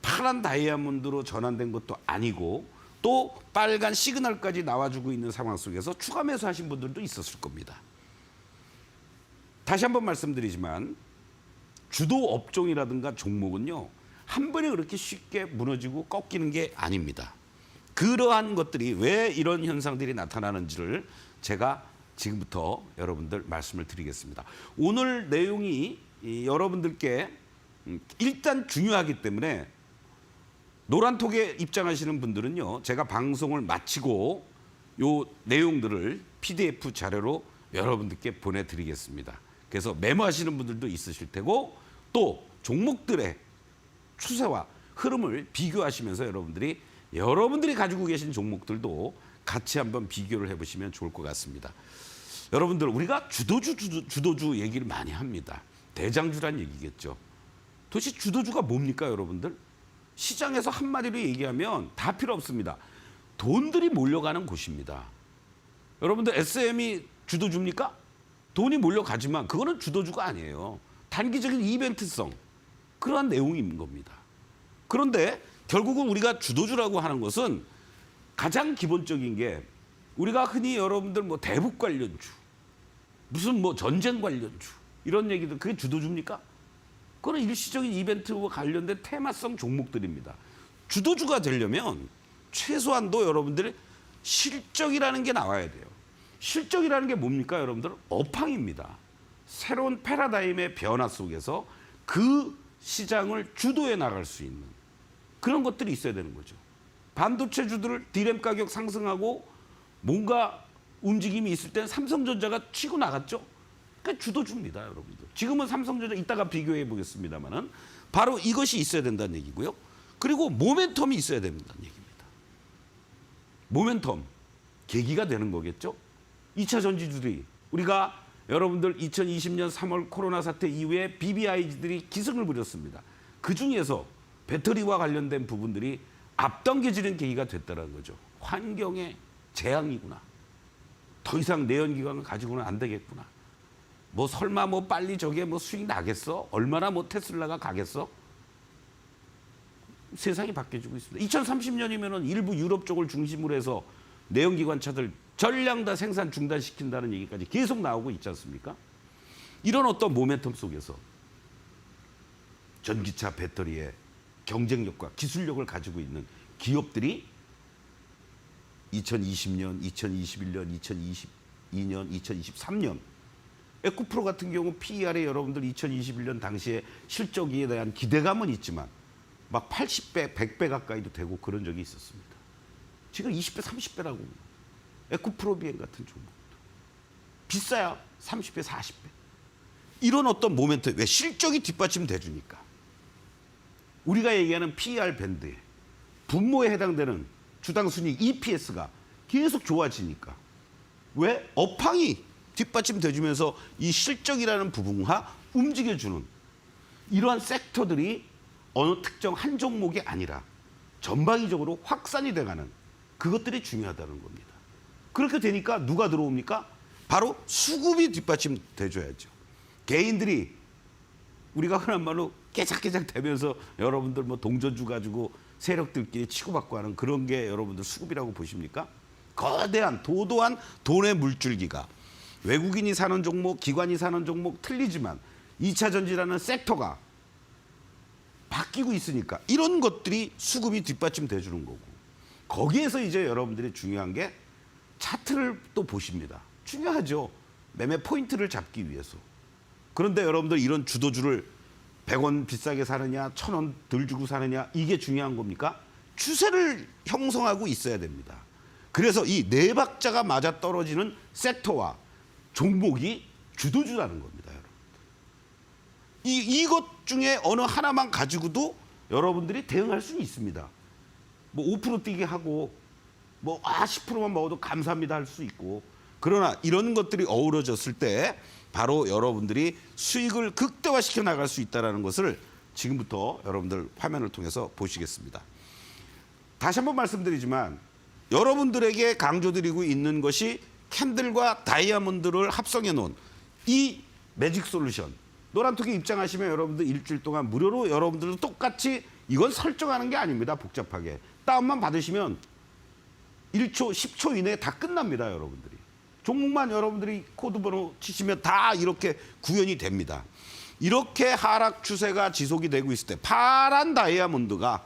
파란 다이아몬드로 전환된 것도 아니고 또 빨간 시그널까지 나와주고 있는 상황 속에서 추가 매수하신 분들도 있었을 겁니다. 다시 한번 말씀드리지만 주도 업종이라든가 종목은요. 한 번에 그렇게 쉽게 무너지고 꺾이는 게 아닙니다. 그러한 것들이 왜 이런 현상들이 나타나는지를 제가 지금부터 여러분들 말씀을 드리겠습니다. 오늘 내용이 여러분들께 일단 중요하기 때문에 노란톡에 입장하시는 분들은요. 제가 방송을 마치고 요 내용들을 PDF 자료로 여러분들께 보내드리겠습니다. 그래서 메모하시는 분들도 있으실 테고 또 종목들의 추세와 흐름을 비교하시면서 여러분들이 가지고 계신 종목들도 같이 한번 비교를 해보시면 좋을 것 같습니다. 여러분들 우리가 주도주 얘기를 많이 합니다. 대장주란 얘기겠죠. 도대체 주도주가 뭡니까 여러분들? 시장에서 한마디로 얘기하면 다 필요 없습니다. 돈들이 몰려가는 곳입니다. 여러분들 SM이 주도주입니까? 돈이 몰려가지만 그거는 주도주가 아니에요. 단기적인 이벤트성 그러한 내용인 겁니다. 그런데 결국은 우리가 주도주라고 하는 것은 가장 기본적인 게 우리가 흔히 여러분들 뭐 대북 관련주, 무슨 뭐 전쟁 관련주 이런 얘기들 그게 주도주입니까? 그건 일시적인 이벤트와 관련된 테마성 종목들입니다. 주도주가 되려면 최소한도 여러분들 실적이라는 게 나와야 돼요. 실적이라는 게 뭡니까 여러분들? 업황입니다. 새로운 패러다임의 변화 속에서 그 시장을 주도해 나갈 수 있는 그런 것들이 있어야 되는 거죠. 반도체주들 디램 가격 상승하고 뭔가 움직임이 있을 때는 삼성전자가 치고 나갔죠. 그러니까 주도주입니다, 여러분들. 지금은 삼성전자 이따가 비교해 보겠습니다만은 바로 이것이 있어야 된다는 얘기고요. 그리고 모멘텀이 있어야 된다는 얘기입니다. 모멘텀, 계기가 되는 거겠죠. 2차 전지주들이 우리가 여러분들 2020년 3월 코로나 사태 이후에 BBIG들이 기승을 부렸습니다. 그중에서 배터리와 관련된 부분들이 앞당겨지는 계기가 됐다는 거죠. 환경의 재앙이구나. 더 이상 내연기관을 가지고는 안 되겠구나. 뭐 설마 뭐 빨리 저게 뭐 수익 나겠어? 얼마나 뭐 테슬라가 가겠어? 세상이 바뀌어지고 있습니다. 2030년이면은 일부 유럽 쪽을 중심으로 해서 내연기관 차들 전량 다 생산 중단시킨다는 얘기까지 계속 나오고 있지 않습니까? 이런 어떤 모멘텀 속에서 전기차 배터리의 경쟁력과 기술력을 가지고 있는 기업들이 2020년, 2021년, 2022년, 2023년 에코프로 같은 경우 PER에 여러분들 2021년 당시에 실적에 대한 기대감은 있지만 막 80배, 100배 가까이도 되고 그런 적이 있었습니다. 지금 20배, 30배라고. 에코프로비엔 같은 종목. 비싸야 30배, 40배. 이런 어떤 모멘트, 왜 실적이 뒷받침돼 주니까. 우리가 얘기하는 PER 밴드에 분모에 해당되는 주당 순이익 EPS가 계속 좋아지니까. 왜? 업황이 뒷받침돼 주면서 이 실적이라는 부분과 움직여주는 이러한 섹터들이 어느 특정 한 종목이 아니라 전방위적으로 확산이 돼가는 그것들이 중요하다는 겁니다. 그렇게 되니까 누가 들어옵니까? 바로 수급이 뒷받침돼 줘야죠. 개인들이 우리가 흔한 말로 깨작깨작 되면서 여러분들 뭐 동전주 가지고 세력들끼리 치고받고 하는 그런 게 여러분들 수급이라고 보십니까? 거대한 도도한 돈의 물줄기가 외국인이 사는 종목, 기관이 사는 종목 틀리지만 2차 전지라는 섹터가 바뀌고 있으니까 이런 것들이 수급이 뒷받침돼 주는 거고 거기에서 이제 여러분들이 중요한 게 차트를 또 보십니다. 중요하죠. 매매 포인트를 잡기 위해서. 그런데 여러분들 이런 주도주를 100원 비싸게 사느냐 1000원 덜 주고 사느냐 이게 중요한 겁니까? 추세를 형성하고 있어야 됩니다. 그래서 이 네 박자가 맞아 떨어지는 섹터와 종목이 주도주라는 겁니다. 여러분. 이것 중에 어느 하나만 가지고도 여러분들이 대응할 수는 있습니다. 뭐 5% 뛰게 하고 뭐 10%만 먹어도 감사합니다 할 수 있고 그러나 이런 것들이 어우러졌을 때 바로 여러분들이 수익을 극대화시켜 나갈 수 있다는 것을 지금부터 여러분들 화면을 통해서 보시겠습니다. 다시 한번 말씀드리지만 여러분들에게 강조드리고 있는 것이 캔들과 다이아몬드를 합성해 놓은 이 매직 솔루션. 노란톡에 입장하시면 여러분들 일주일 동안 무료로 여러분들도 똑같이 이건 설정하는 게 아닙니다. 복잡하게. 다운만 받으시면 1초, 10초 이내에 다 끝납니다. 여러분들이. 종목만 여러분들이 코드 번호 치시면 다 이렇게 구현이 됩니다. 이렇게 하락 추세가 지속이 되고 있을 때 파란 다이아몬드가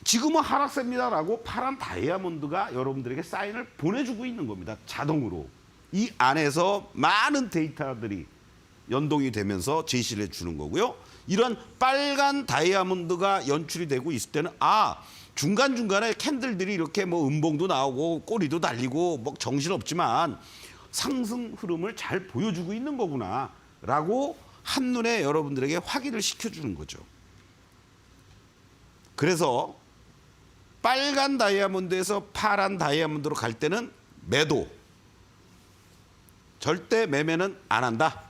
지금은 하락세입니다라고 파란 다이아몬드가 여러분들에게 사인을 보내주고 있는 겁니다. 자동으로. 이 안에서 많은 데이터들이 연동이 되면서 제시를 해주는 거고요. 이런 빨간 다이아몬드가 연출이 되고 있을 때는 중간중간에 캔들들이 이렇게 뭐 음봉도 나오고 꼬리도 달리고 뭐 정신없지만 상승 흐름을 잘 보여주고 있는 거구나 라고 한눈에 여러분들에게 확인을 시켜주는 거죠. 그래서 빨간 다이아몬드에서 파란 다이아몬드로 갈 때는 매도. 절대 매매는 안 한다.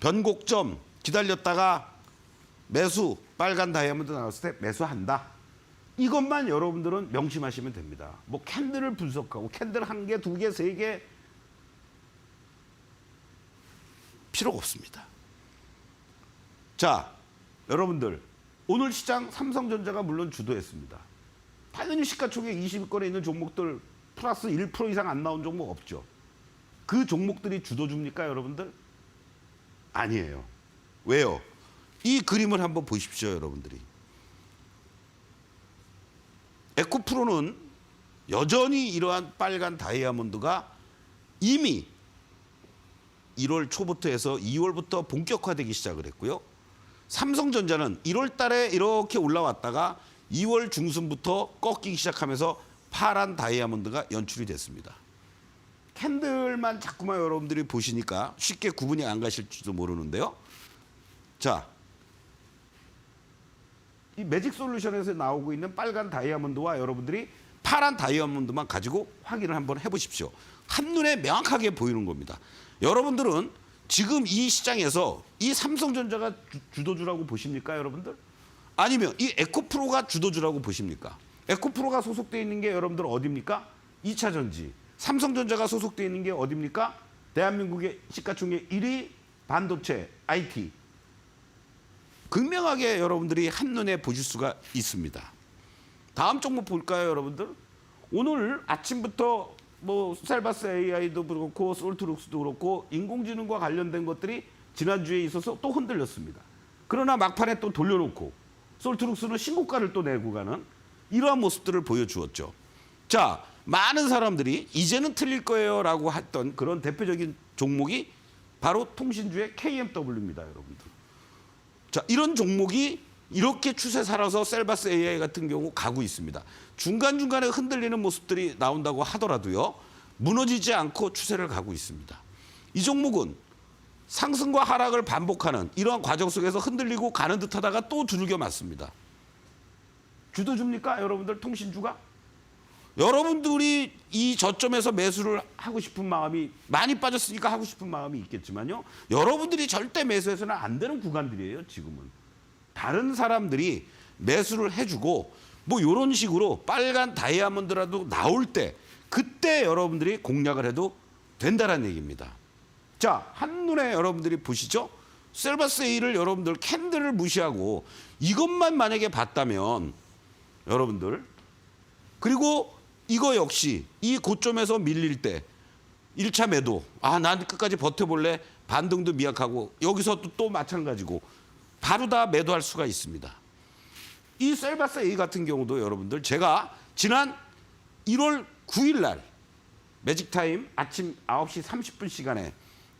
변곡점 기다렸다가 매수, 빨간 다이아몬드 나왔을 때 매수한다. 이것만 여러분들은 명심하시면 됩니다. 뭐 캔들을 분석하고 캔들 1개, 2개, 3개 필요가 없습니다. 자, 여러분들 오늘 시장 삼성전자가 물론 주도했습니다. 당연히 시가총액 20위권에 있는 종목들 플러스 1% 이상 안 나온 종목 없죠. 그 종목들이 주도줍니까, 여러분들? 아니에요. 왜요? 이 그림을 한번 보십시오, 여러분들이. 에코프로는 여전히 이러한 빨간 다이아몬드가 이미 1월 초부터 해서 2월부터 본격화되기 시작을 했고요. 삼성전자는 1월 달에 이렇게 올라왔다가 2월 중순부터 꺾이기 시작하면서 파란 다이아몬드가 연출이 됐습니다. 캔들만 자꾸만 여러분들이 보시니까 쉽게 구분이 안 가실지도 모르는데요. 자, 이 매직 솔루션에서 나오고 있는 빨간 다이아몬드와 여러분들이 파란 다이아몬드만 가지고 확인을 한번 해보십시오. 한눈에 명확하게 보이는 겁니다. 여러분들은 지금 이 시장에서 이 삼성전자가 주도주라고 보십니까, 여러분들? 아니면 이 에코프로가 주도주라고 보십니까? 에코프로가 소속되어 있는 게 여러분들 어디입니까? 2차전지. 삼성전자가 소속되어 있는 게 어디입니까? 대한민국의 시가총액 1위 반도체, IT. 극명하게 여러분들이 한눈에 보실 수가 있습니다. 다음 종목 볼까요, 여러분들? 오늘 아침부터 뭐 셀바스 AI도 그렇고 솔트룩스도 그렇고 인공지능과 관련된 것들이 지난주에 있어서 또 흔들렸습니다. 그러나 막판에 또 돌려놓고 솔트룩스는 신고가를 또 내고 가는 이러한 모습들을 보여주었죠. 자, 많은 사람들이 이제는 틀릴 거예요라고 했던 그런 대표적인 종목이 바로 통신주의 KMW입니다, 여러분들. 자, 이런 종목이 이렇게 추세 살아서 셀바스 AI 같은 경우 가고 있습니다. 중간중간에 흔들리는 모습들이 나온다고 하더라도요. 무너지지 않고 추세를 가고 있습니다. 이 종목은 상승과 하락을 반복하는 이러한 과정 속에서 흔들리고 가는 듯 하다가 또 두들겨 맞습니다. 주도줍니까, 여러분들 통신주가? 여러분들이 이 저점에서 매수를 하고 싶은 마음이 많이 빠졌으니까 하고 싶은 마음이 있겠지만요. 여러분들이 절대 매수해서는 안 되는 구간들이에요, 지금은. 다른 사람들이 매수를 해주고 뭐 이런 식으로 빨간 다이아몬드라도 나올 때 그때 여러분들이 공략을 해도 된다는 얘기입니다. 자, 한눈에 여러분들이 보시죠. 셀바스 A를 여러분들 캔들을 무시하고 이것만 만약에 봤다면 여러분들 그리고 이거 역시 이 고점에서 밀릴 때 1차 매도. 아, 난 끝까지 버텨볼래. 반등도 미약하고 여기서 또 마찬가지고 바로 다 매도할 수가 있습니다. 이 셀바스 A 같은 경우도 여러분들 제가 지난 1월 9일 날 매직타임 아침 9시 30분 시간에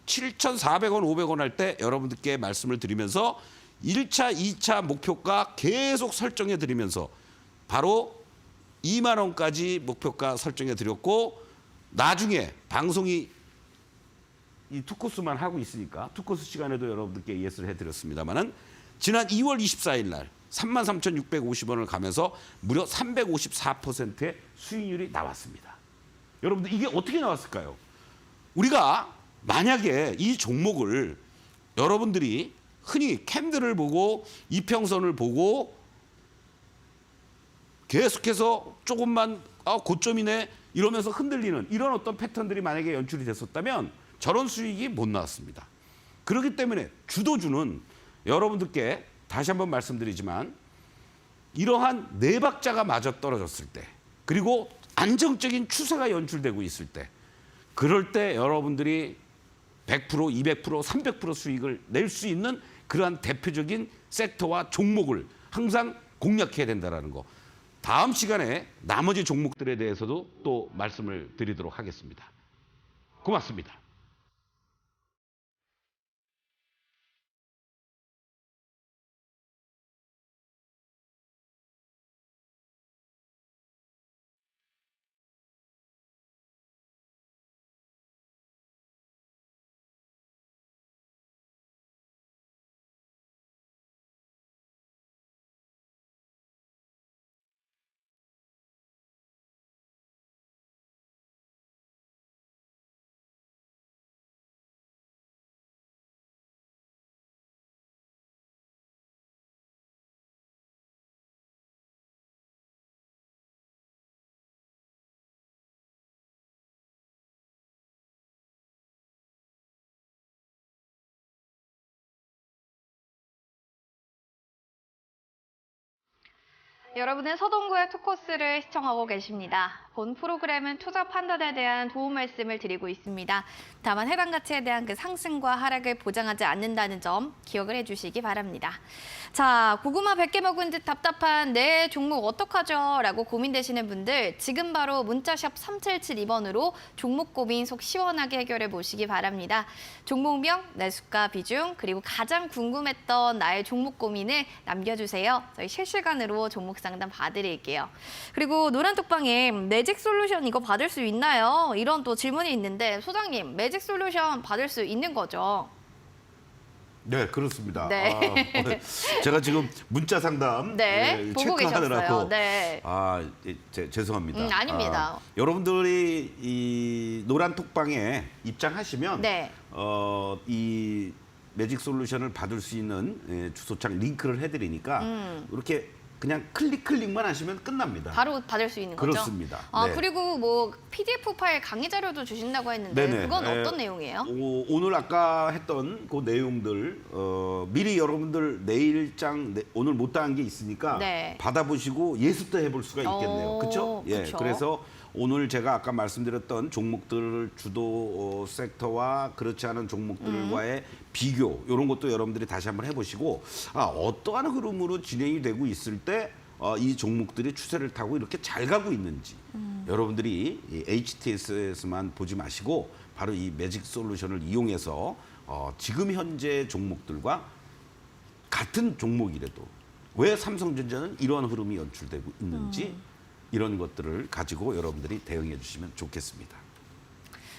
7,400원, 500원 할 때 여러분들께 말씀을 드리면서 1차, 2차 목표가 계속 설정해 드리면서 바로 2만 원까지 목표가 설정해 드렸고 나중에 방송이 이 투코스만 하고 있으니까 투코스 시간에도 여러분들께 예스를 해드렸습니다만은 지난 2월 24일 날 33,650원을 가면서 무려 354%의 수익률이 나왔습니다. 여러분들 이게 어떻게 나왔을까요? 우리가 만약에 이 종목을 여러분들이 흔히 캔들을 보고 이평선을 보고 계속해서 조금만 고점이네 이러면서 흔들리는 이런 어떤 패턴들이 만약에 연출이 됐었다면 저런 수익이 못 나왔습니다. 그렇기 때문에 주도주는 여러분들께 다시 한번 말씀드리지만 이러한 네 박자가 맞아 떨어졌을 때 그리고 안정적인 추세가 연출되고 있을 때 그럴 때 여러분들이 100%, 200%, 300% 수익을 낼 수 있는 그러한 대표적인 섹터와 종목을 항상 공략해야 된다는 거. 다음 시간에 나머지 종목들에 대해서도 또 말씀을 드리도록 하겠습니다. 고맙습니다. 여러분은 서동구의 투코스를 시청하고 계십니다. 본 프로그램은 투자 판단에 대한 도움 말씀을 드리고 있습니다. 다만 해당 가치에 대한 그 상승과 하락을 보장하지 않는다는 점 기억을 해주시기 바랍니다. 자, 고구마 100개 먹은 듯 답답한 내 종목 어떡하죠? 라고 고민되시는 분들 지금 바로 문자샵 3772번으로 종목 고민 속 시원하게 해결해 보시기 바랍니다. 종목명, 매수가 비중, 그리고 가장 궁금했던 나의 종목 고민을 남겨주세요. 저희 실시간으로 종목 상담 봐드릴게요. 그리고 노란톡방에 매직 솔루션 이거 받을 수 있나요? 이런 또 질문이 있는데 소장님, 매직 솔루션 받을 수 있는 거죠? 네, 그렇습니다. 네. 제가 지금 문자 상담 네, 보고 체크하느라고 계셨어요. 네. 죄송합니다. 아닙니다. 여러분들이 이 노란 톡방에 입장하시면 네. 이 매직 솔루션을 받을 수 있는 주소창 링크를 해드리니까 이렇게 그냥 클릭만 하시면 끝납니다. 바로 받을 수 있는 거죠? 그렇습니다. 아, 네. 그리고 뭐 PDF 파일 강의 자료도 주신다고 했는데 네네. 그건 어떤 내용이에요? 오늘 아까 했던 그 내용들 미리 여러분들 내일장 오늘 못다한 게 있으니까 네. 받아보시고 예습도 해볼 수가 있겠네요. 그렇죠? 예. 그쵸. 그래서 오늘 제가 아까 말씀드렸던 종목들 주도 섹터와 그렇지 않은 종목들과의 비교 이런 것도 여러분들이 다시 한번 해보시고 어떠한 흐름으로 진행이 되고 있을 때 이 종목들이 추세를 타고 이렇게 잘 가고 있는지 여러분들이 이 HTS에서만 보지 마시고 바로 이 매직 솔루션을 이용해서 지금 현재 종목들과 같은 종목이라도 왜 삼성전자는 이러한 흐름이 연출되고 있는지 이런 것들을 가지고 여러분들이 대응해 주시면 좋겠습니다.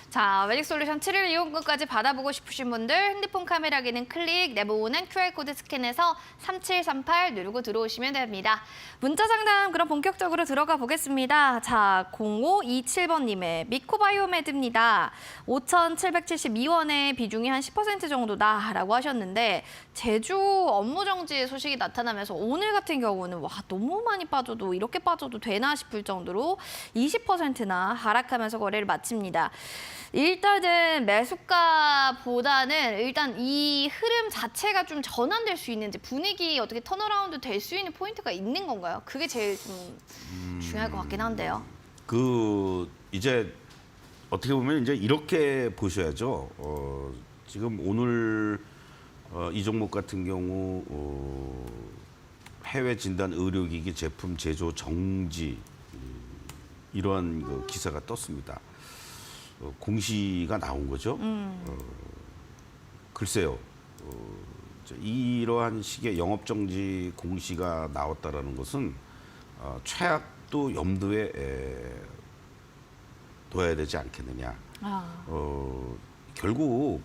자, 매직 솔루션 7일 이용권까지 받아보고 싶으신 분들 핸드폰 카메라 기능 클릭, 내부 오는 QR코드 스캔해서 3738 누르고 들어오시면 됩니다. 문자 상담 그럼 본격적으로 들어가 보겠습니다. 자, 0527번님의 미코바이오메드입니다. 5,772원의 비중이 한 10% 정도다라고 하셨는데 제주 업무 정지 소식이 나타나면서 오늘 같은 경우는 와 너무 많이 빠져도 이렇게 빠져도 되나 싶을 정도로 20%나 하락하면서 거래를 마칩니다. 일단은 매수가보다는 일단 이 흐름 자체가 좀 전환될 수 있는지 분위기 어떻게 턴어라운드 될 수 있는 포인트가 있는 건가요? 그게 제일 좀 중요할 것 같긴 한데요. 이제 어떻게 보면 이제 이렇게 보셔야죠. 지금 오늘 이 종목 같은 경우 해외 진단 의료기기 제품 제조 정지 이러한 그 기사가 떴습니다. 공시가 나온 거죠. 글쎄요. 이러한 식의 영업정지 공시가 나왔다라는 것은 최악도 염두에 둬야 되지 않겠느냐. 결국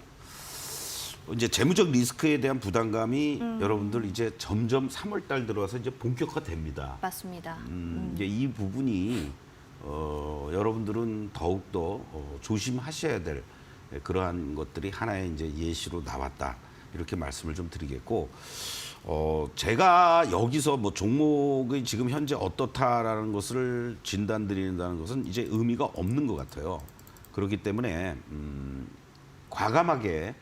이제 재무적 리스크에 대한 부담감이 여러분들 이제 점점 3월 달 들어와서 이제 본격화됩니다. 맞습니다. 이제 이 부분이 여러분들은 더욱더 조심하셔야 될 그러한 것들이 하나의 이제 예시로 나왔다. 이렇게 말씀을 좀 드리겠고, 제가 여기서 뭐 종목이 지금 현재 어떻다라는 것을 진단드린다는 것은 이제 의미가 없는 것 같아요. 그렇기 때문에, 과감하게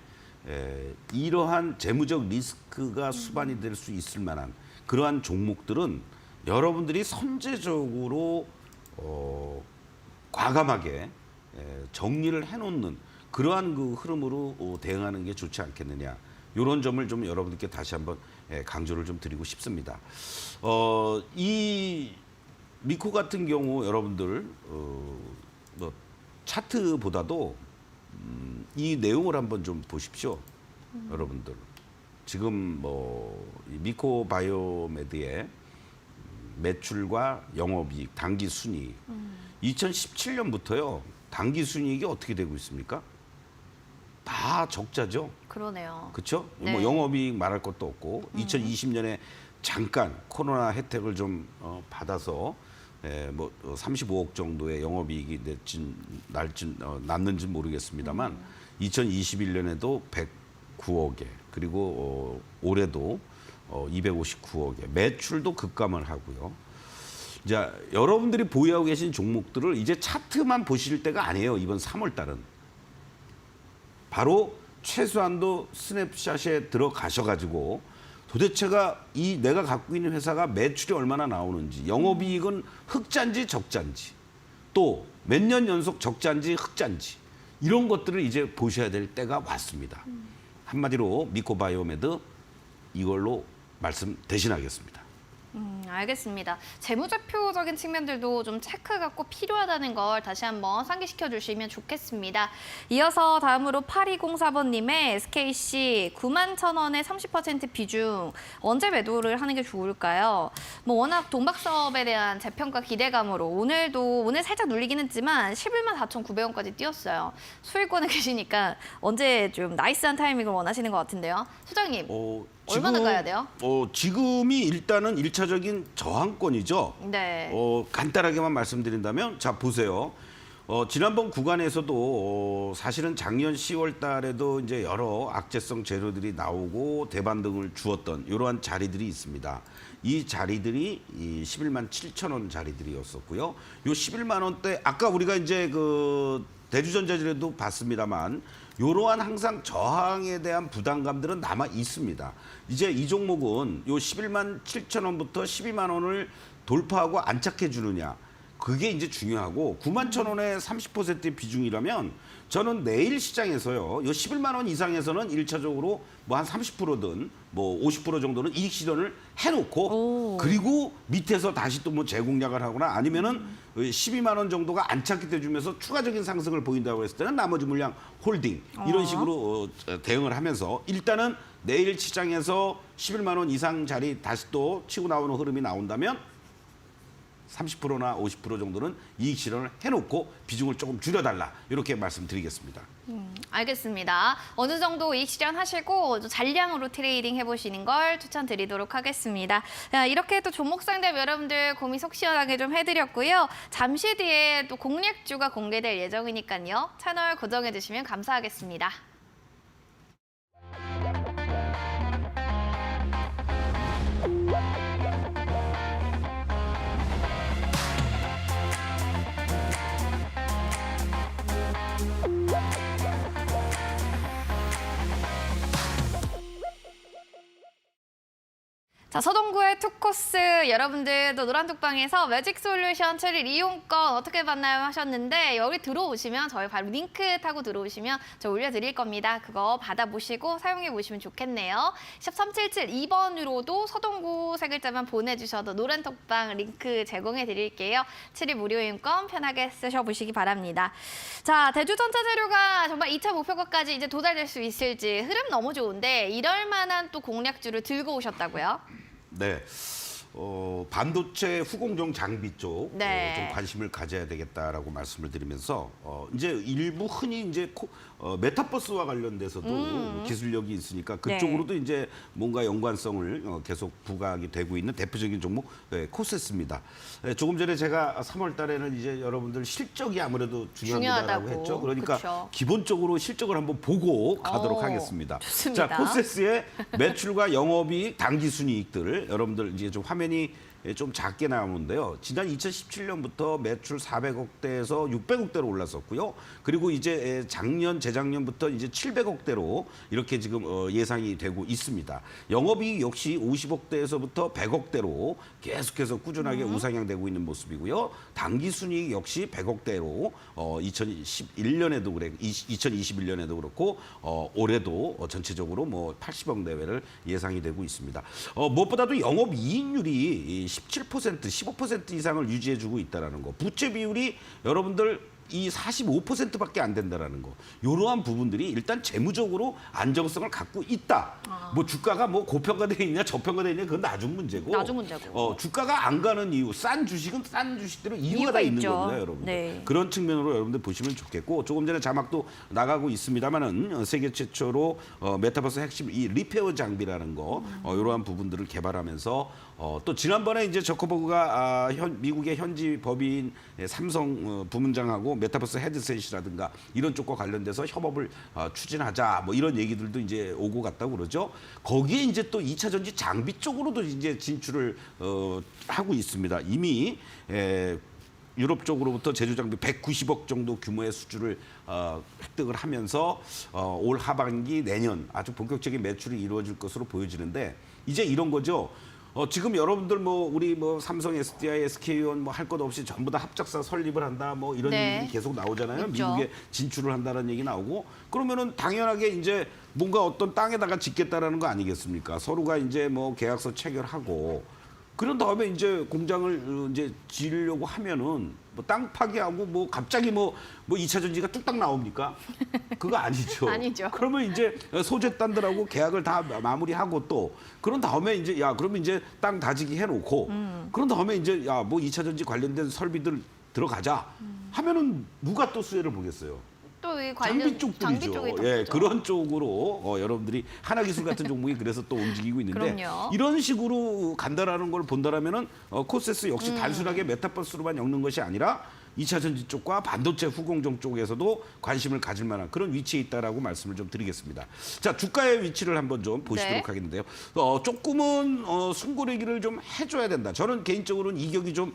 이러한 재무적 리스크가 수반이 될 수 있을 만한 그러한 종목들은 여러분들이 선제적으로 과감하게 정리를 해놓는 그러한 그 흐름으로 대응하는 게 좋지 않겠느냐. 이런 점을 좀 여러분들께 다시 한번 강조를 좀 드리고 싶습니다. 이 미코 같은 경우 여러분들 뭐 차트보다도 이 내용을 한번 좀 보십시오. 여러분들 지금 뭐 미코 바이오메드의 매출과 영업이익, 당기 순이익 2017년부터요. 당기 순이익이 어떻게 되고 있습니까? 다 적자죠. 그러네요. 그렇죠? 네. 뭐 영업이익 말할 것도 없고 2020년에 잠깐 코로나 혜택을 좀 받아서 뭐 35억 정도의 영업이익이 났는지 모르겠습니다만 2021년에도 109억에 그리고 올해도 259억에 매출도 급감을 하고요. 자, 여러분들이 보유하고 계신 종목들을 이제 차트만 보실 때가 아니에요. 이번 3월 달은. 바로 최소한도 스냅샷에 들어가셔가지고 도대체가 내가 갖고 있는 회사가 매출이 얼마나 나오는지, 영업이익은 흑자인지 적자인지, 또 몇 년 연속 적자인지 흑자인지 이런 것들을 이제 보셔야 될 때가 왔습니다. 한마디로 미코바이오메드 이걸로 말씀 대신하겠습니다. 알겠습니다. 재무제표적인 측면들도 좀 체크가 꼭 필요하다는 걸 다시 한번 상기시켜 주시면 좋겠습니다. 이어서 다음으로 8204번님의 SKC 91,000원의 30% 비중 언제 매도를 하는 게 좋을까요? 뭐 워낙 동박 사업에 대한 재평가 기대감으로 오늘 살짝 눌리긴 했지만 11만 4,900원까지 뛰었어요. 수익권에 계시니까 언제 좀 나이스한 타이밍을 원하시는 것 같은데요. 소장님. 얼마나 가야 돼요? 지금이 일단은 1차적인 저항권이죠. 네. 간단하게만 말씀드린다면 자 보세요. 지난번 구간에서도 사실은 작년 10월 달에도 이제 여러 악재성 재료들이 나오고 대반등을 주었던 이러한 자리들이 있습니다. 이 자리들이 이 11만 7천 원 자리들이었었고요. 요 11만 원대 아까 우리가 이제 그 대주전자질에도 봤습니다만 이러한 항상 저항에 대한 부담감들은 남아 있습니다. 이제 이 종목은 요 11만 7천 원부터 12만 원을 돌파하고 안착해 주느냐. 그게 이제 중요하고 9만 천 원의 30%의 비중이라면 저는 내일 시장에서요. 요 11만 원 이상에서는 1차적으로 뭐 한 30%든 뭐 50% 정도는 이익 실현을 해놓고 그리고 밑에서 다시 또 뭐 재공략을 하거나 아니면은 12만 원 정도가 안착이 돼주면서 추가적인 상승을 보인다고 했을 때는 나머지 물량 홀딩 이런 식으로 대응을 하면서 일단은 내일 시장에서 11만 원 이상 자리 다시 또 치고 나오는 흐름이 나온다면 30%나 50% 정도는 이익 실현을 해놓고 비중을 조금 줄여달라 이렇게 말씀드리겠습니다. 알겠습니다. 어느 정도 이익 실현하시고 잔량으로 트레이딩 해보시는 걸 추천드리도록 하겠습니다. 자, 이렇게 또 종목 상담 여러분들 고민 속 시원하게 좀 해드렸고요. 잠시 뒤에 또 공략주가 공개될 예정이니까요. 채널 고정해주시면 감사하겠습니다. 자, 서동구의 투코스 여러분들도 노란톡방에서 매직 솔루션 7일 이용권 어떻게 받나요 하셨는데 여기 들어오시면 저희 바로 링크 타고 들어오시면 저 올려드릴 겁니다. 그거 받아보시고 사용해 보시면 좋겠네요. 샵 3772번으로도 서동구 세 글자만 보내주셔도 노란톡방 링크 제공해 드릴게요. 7일 무료 이용권 편하게 쓰셔보시기 바랍니다. 자, 대주전자재료가 정말 2차 목표가까지 이제 도달될 수 있을지 흐름 너무 좋은데 이럴 만한 또 공략주를 들고 오셨다고요? 네. 반도체 후공정 장비 쪽 네. 좀 관심을 가져야 되겠다라고 말씀을 드리면서 이제 일부 흔히 이제 메타버스와 관련돼서도 기술력이 있으니까 그쪽으로도 이제 뭔가 연관성을 계속 부각이 되고 있는 대표적인 종목 코세스입니다. 조금 전에 제가 3월 달에는 이제 여러분들 실적이 아무래도 중요하다고 했죠. 그러니까 그쵸. 기본적으로 실적을 한번 보고 가도록 하겠습니다. 좋습니다. 자, 코세스의 매출과 영업이익, 당기순이익들을 여러분들 이제 좀 화면이 좀 작게 나오는데요. 지난 2017년부터 매출 400억대에서 600억대로 올랐었고요. 그리고 이제 작년, 재작년부터 이제 700억대로 이렇게 지금 예상이 되고 있습니다. 영업이익 역시 50억대에서부터 100억대로 계속해서 꾸준하게 우상향되고 있는 모습이고요. 당기순이익 역시 100억대로 2021년에도 그래, 2021년에도 그렇고 올해도 전체적으로 뭐 80억 내외를 예상이 되고 있습니다. 무엇보다도 영업이익률이 17%, 15% 이상을 유지해주고 있다는 거. 부채 비율이 여러분들 이 45%밖에 안 된다라는 거. 이러한 부분들이 일단 재무적으로 안정성을 갖고 있다. 뭐 주가가 뭐 고평가돼 있냐 저평가돼 있냐 그건 나중 문제고. 나중 문제고. 주가가 안 가는 이유, 싼 주식은 싼 주식대로 이유가 다 있죠. 있는 겁니다, 여러분들. 네. 그런 측면으로 여러분들 보시면 좋겠고 조금 전에 자막도 나가고 있습니다만은 세계 최초로 메타버스 핵심 이 리페어 장비라는 거 이러한 부분들을 개발하면서 또 지난번에 이제 저커버그가 미국의 현지 법인 삼성 부문장하고 메타버스 헤드셋이라든가 이런 쪽과 관련돼서 협업을 추진하자 뭐 이런 얘기들도 이제 오고 갔다고 그러죠. 거기에 이제 또 2차 전지 장비 쪽으로도 이제 진출을 하고 있습니다. 이미 유럽 쪽으로부터 제조 장비 190억 정도 규모의 수주를 획득을 하면서 올 하반기 내년 아주 본격적인 매출이 이루어질 것으로 보여지는데 이제 이런 거죠. 지금 여러분들 뭐 우리 뭐 삼성, SDI, SK온 뭐 할 것 없이 전부 다 합작사 설립을 한다 뭐 이런 네. 얘기 계속 나오잖아요. 있죠. 미국에 진출을 한다는 얘기 나오고 그러면은 당연하게 이제 뭔가 어떤 땅에다가 짓겠다라는 거 아니겠습니까? 서로가 이제 뭐 계약서 체결하고 그런 다음에 이제 공장을 이제 지으려고 하면은 뭐 땅 파기하고 뭐 갑자기 뭐 2차 전지가 뚝딱 나옵니까? 그거 아니죠. 아니죠. 그러면 이제 소재단들하고 계약을 다 마무리하고 또 그런 다음에 이제 야 그러면 이제 땅 다지기 해놓고 그런 다음에 이제 야 뭐 2차 전지 관련된 설비들 들어가자 하면은 누가 또 수혜를 보겠어요? 또 이 관련 장비 쪽들이죠. 쪽이 더 예, 크죠. 그런 쪽으로 여러분들이 하나기술 같은 종목이 그래서 또 움직이고 있는데 그럼요. 이런 식으로 간다라는 걸 본다라면은 코세스 역시 단순하게 메타버스로만 엮는 것이 아니라 2차 전지 쪽과 반도체 후공정 쪽에서도 관심을 가질 만한 그런 위치에 있다라고 말씀을 좀 드리겠습니다. 자, 주가의 위치를 한번 좀 보시도록 네. 하겠는데요. 조금은 숨고르기를 좀 해줘야 된다. 저는 개인적으로는 이격이 좀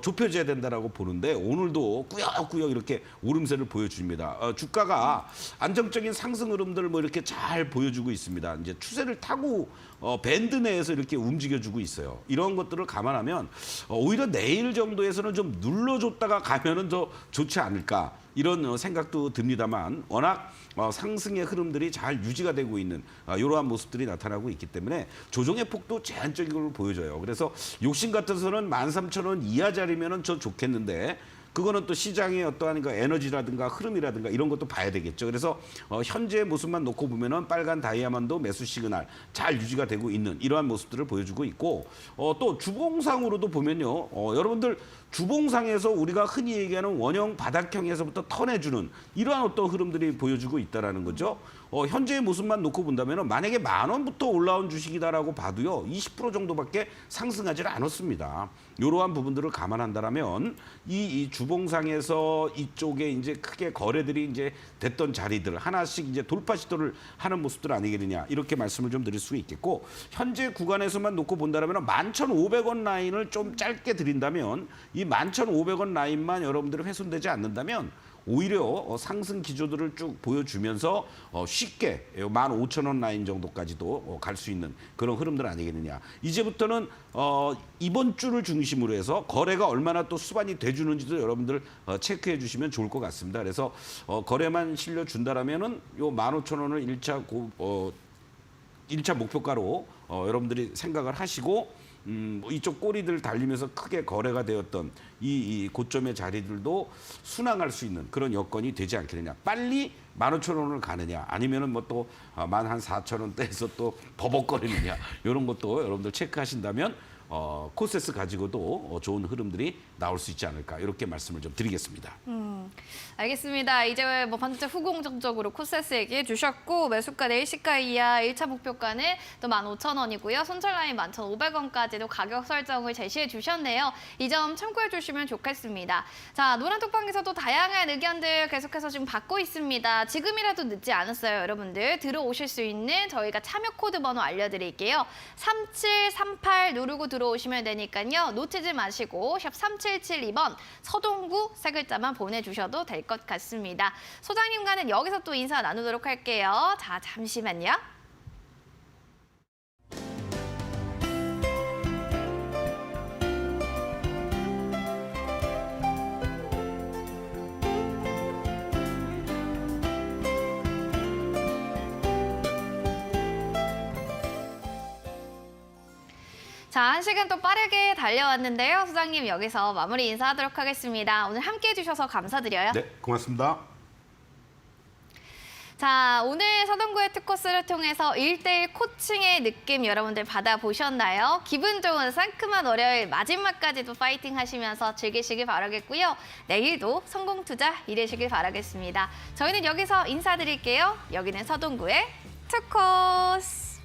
좁혀져야 된다라고 보는데 오늘도 꾸역꾸역 이렇게 오름세를 보여줍니다. 주가가 안정적인 상승 흐름들을 뭐 이렇게 잘 보여주고 있습니다. 이제 추세를 타고 밴드 내에서 이렇게 움직여주고 있어요. 이런 것들을 감안하면 오히려 내일 정도에서는 좀 눌러줬다가 가면은 더 좋지 않을까 이런 생각도 듭니다만 워낙 상승의 흐름들이 잘 유지가 되고 있는 이러한 모습들이 나타나고 있기 때문에 조정의 폭도 제한적으로 보여져요. 그래서 욕심 같아서는 13,000원 이하 자리면은 저 좋겠는데 그거는 또 시장의 어떠한 그 에너지라든가 흐름이라든가 이런 것도 봐야 되겠죠. 그래서 현재의 모습만 놓고 보면은 빨간 다이아몬드 매수 시그널 잘 유지가 되고 있는 이러한 모습들을 보여주고 있고 또 주봉상으로도 보면요. 여러분들 주봉상에서 우리가 흔히 얘기하는 원형 바닥형에서부터 턴해주는 이러한 어떤 흐름들이 보여주고 있다라는 거죠. 현재의 모습만 놓고 본다면 만약에 10,000원부터 올라온 주식이다라고 봐도요. 20% 정도밖에 상승하지를 않았습니다. 이러한 부분들을 감안한다라면 이 주봉상에서 이쪽에 이제 크게 거래들이 이제 됐던 자리들 하나씩 이제 돌파 시도를 하는 모습들 아니겠느냐 이렇게 말씀을 좀 드릴 수 있겠고 현재 구간에서만 놓고 본다라면 11,500원 라인을 좀 짧게 드린다면 이 11,500원 라인만 여러분들이 훼손되지 않는다면 오히려 상승 기조들을 쭉 보여주면서 쉽게 15,000원 라인 정도까지도 갈 수 있는 그런 흐름들 아니겠느냐. 이제부터는 이번 주를 중심으로 해서 거래가 얼마나 또 수반이 돼주는지도 여러분들 체크해 주시면 좋을 것 같습니다. 그래서 거래만 실려준다라면은 요 15,000원을 1차 목표가로 여러분들이 생각을 하시고 이쪽 꼬리들 달리면서 크게 거래가 되었던 이 고점의 자리들도 순항할 수 있는 그런 여건이 되지 않겠느냐. 빨리 15,000원을 가느냐 아니면은 뭐 또 14,000원대에서 또 버벅거리느냐 이런 것도 여러분들 체크하신다면 코세스 가지고도 좋은 흐름들이 나올 수 있지 않을까 이렇게 말씀을 좀 드리겠습니다. 알겠습니다. 이제 뭐 반도체 후공정적으로 코세스 얘기해 주셨고 매수가 내일 시가 이하 1차 목표가는 또 15,000원이고요. 손절 라인 11,500원까지도 가격 설정을 제시해 주셨네요. 이 점 참고해 주시면 좋겠습니다. 자, 노란톡방에서도 다양한 의견들 계속해서 지금 받고 있습니다. 지금이라도 늦지 않았어요, 여러분들. 들어오실 수 있는 저희가 참여 코드 번호 알려드릴게요. 3738 누르고 들어오시면 되니까요. 놓치지 마시고 샵 3772번 서동구 세 글자만 보내주셔도 될 것 같습니다. 소장님과는 여기서 또 인사 나누도록 할게요. 자, 잠시만요. 자, 한 시간 또 빠르게 달려왔는데요. 소장님 여기서 마무리 인사하도록 하겠습니다. 오늘 함께해 주셔서 감사드려요. 네, 고맙습니다. 자, 오늘 서동구의 특코스를 통해서 1:1 코칭의 느낌 여러분들 받아보셨나요? 기분 좋은 상큼한 월요일 마지막까지도 파이팅 하시면서 즐기시길 바라겠고요. 내일도 성공 투자 이루시길 바라겠습니다. 저희는 여기서 인사드릴게요. 여기는 서동구의 특코스.